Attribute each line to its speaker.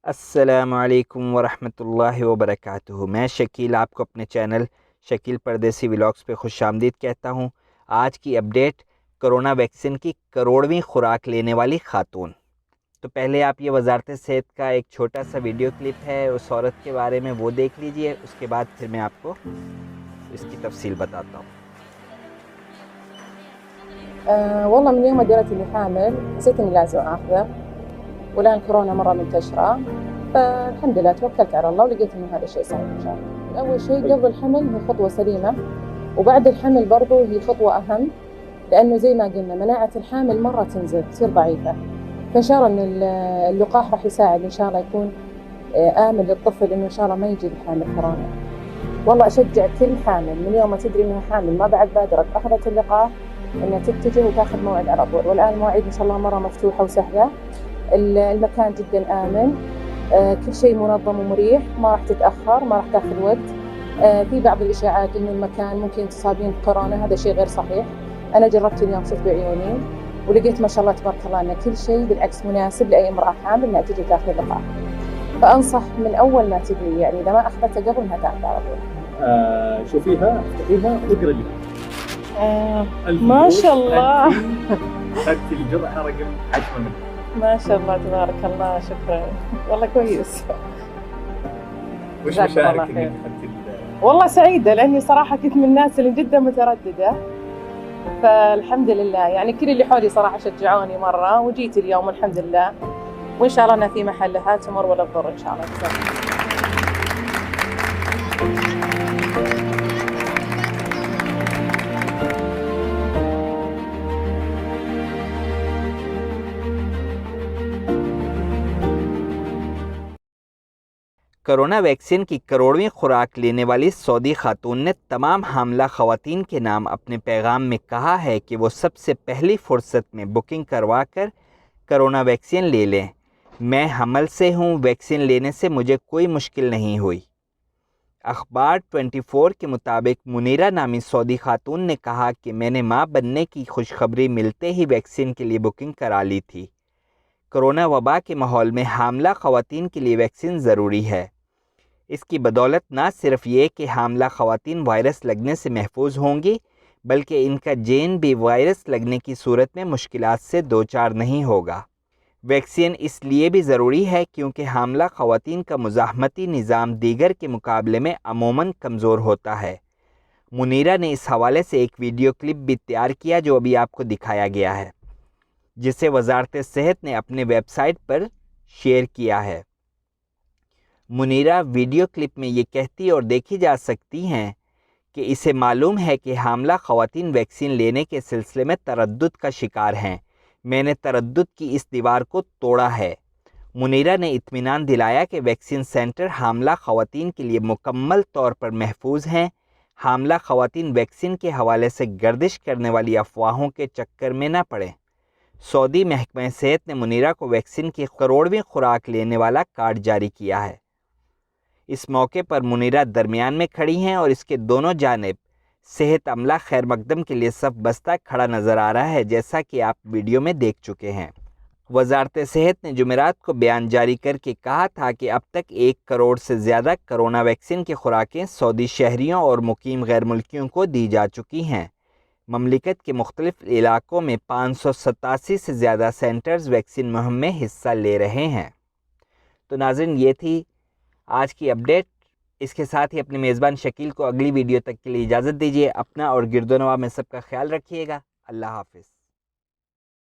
Speaker 1: السلام علیکم ورحمۃ اللہ وبرکاتہ۔ میں شکیل آپ کو اپنے چینل شکیل پردیسی ولاگز پہ خوش آمدید کہتا ہوں۔ آج کی اپڈیٹ کرونا ویکسین کی کروڑویں خوراک لینے والی خاتون۔ تو پہلے آپ یہ وزارت صحت کا ایک چھوٹا سا ویڈیو کلپ ہے اس عورت کے بارے میں، وہ دیکھ لیجئے، اس کے بعد پھر میں آپ کو اس کی تفصیل بتاتا ہوں۔
Speaker 2: والله من يوم ما دريت اني حامل حسيت اني لازم اخذه، والان كورونا مره منتشره، فالحمد لله توكلت على الله ولقيت انه هذا الشيء صحيح ان شاء الله. اول شيء قبل الحمل هي خطوه سليمه، وبعد الحمل برضو هي خطوه اهم، لانه زي ما قلنا مناعه الحامل مره تنزل تصير ضعيفه، فان شاء الله ان اللقاح راح يساعد ان شاء الله يكون امن للطفل انه ان شاء الله ما يجي الحامل كورونا. والله اشجع كل حامل من يوم ما تدري انها حامل ما بعد بادرت اخذت اللقاح انها تتجه وتاخذ موعد على طول، والان المواعيد ان شاء الله مره مفتوحه وسهله، المكان جدا امن، كل شيء منظم ومريح، ما راح تتاخر، ما راح تاخذ وقت. في بعض الاشاعات انه المكان ممكن تصابين بكورونا، هذا شيء غير صحيح. انا جربت اليوم شفت بعيوني ولقيت ما شاء الله تبارك الله ان كل شيء بالعكس مناسب لاي امراه حامل انها تجي تاخذ اللقاح. فانصح من اول ما تدري، يعني اذا ما اخذته قبل انها تاخذ على طول.
Speaker 3: شوفيها افتحيها واقرا لي.
Speaker 2: ما شاء الله.
Speaker 3: اخذتي الجرعه رقم 10 منها.
Speaker 2: ما شاء الله تبارك الله، شكرا والله كويس.
Speaker 3: وش
Speaker 2: جزاك الله
Speaker 3: مشاعرك
Speaker 2: خير.
Speaker 3: انك اخذتي
Speaker 2: والله سعيدة لأني صراحة كنت من الناس اللي جدا مترددة، فالحمد لله يعني كل اللي حولي صراحة شجعوني مرة وجيت اليوم والحمد لله، وإن شاء الله أنا في محلها تمر ولا تضر إن شاء الله.
Speaker 1: کرونا ویکسین کی کروڑویں خوراک لینے والی سعودی خاتون نے تمام حاملہ خواتین کے نام اپنے پیغام میں کہا ہے کہ وہ سب سے پہلی فرصت میں بکنگ کروا کر کرونا ویکسین لے لیں۔ میں حمل سے ہوں، ویکسین لینے سے مجھے کوئی مشکل نہیں ہوئی۔ اخبار 24 کے مطابق منیرہ نامی سعودی خاتون نے کہا کہ میں نے ماں بننے کی خوشخبری ملتے ہی ویکسین کے لیے بکنگ کرا لی تھی۔ کرونا وبا کے ماحول میں حاملہ خواتین کے لیے ویکسین ضروری ہے۔ اس کی بدولت نہ صرف یہ کہ حاملہ خواتین وائرس لگنے سے محفوظ ہوں گی، بلکہ ان کا جین بھی وائرس لگنے کی صورت میں مشکلات سے دوچار نہیں ہوگا۔ ویکسین اس لیے بھی ضروری ہے کیونکہ حاملہ خواتین کا مزاحمتی نظام دیگر کے مقابلے میں عموماً کمزور ہوتا ہے۔ منیرہ نے اس حوالے سے ایک ویڈیو کلپ بھی تیار کیا جو ابھی آپ کو دکھایا گیا ہے، جسے وزارت صحت نے اپنے ویب سائٹ پر شیئر کیا ہے۔ منیرہ ویڈیو کلپ میں یہ کہتی اور دیکھی جا سکتی ہیں کہ اسے معلوم ہے کہ حاملہ خواتین ویکسین لینے کے سلسلے میں تردد کا شکار ہیں۔ میں نے تردد کی اس دیوار کو توڑا ہے۔ منیرہ نے اطمینان دلایا کہ ویکسین سینٹر حاملہ خواتین کے لیے مکمل طور پر محفوظ ہیں۔ حاملہ خواتین ویکسین کے حوالے سے گردش کرنے والی افواہوں کے چکر میں نہ پڑیں۔ سعودی محکمہ صحت نے منیرہ کو ویکسین کی کروڑویں خوراک لینے والا کارڈ جاری کیا ہے۔ اس موقع پر منیرہ درمیان میں کھڑی ہیں اور اس کے دونوں جانب صحت عملہ خیر مقدم کے لیے صف بستہ کھڑا نظر آ رہا ہے، جیسا کہ آپ ویڈیو میں دیکھ چکے ہیں۔ وزارت صحت نے جمعرات کو بیان جاری کر کے کہا تھا کہ اب تک 1 کروڑ سے زیادہ کرونا ویکسین کی خوراکیں سعودی شہریوں اور مقیم غیر ملکیوں کو دی جا چکی ہیں۔ مملکت کے مختلف علاقوں میں 587 سے زیادہ سینٹرز ویکسین مہم میں حصہ لے رہے ہیں۔ تو ناظرین، یہ تھی آج کی اپڈیٹ۔ اس کے ساتھ ہی اپنے میزبان شکیل کو اگلی ویڈیو تک کے لیے اجازت دیجیے۔ اپنا اور گرد و نواح میں سب کا خیال رکھیے گا۔ اللہ حافظ۔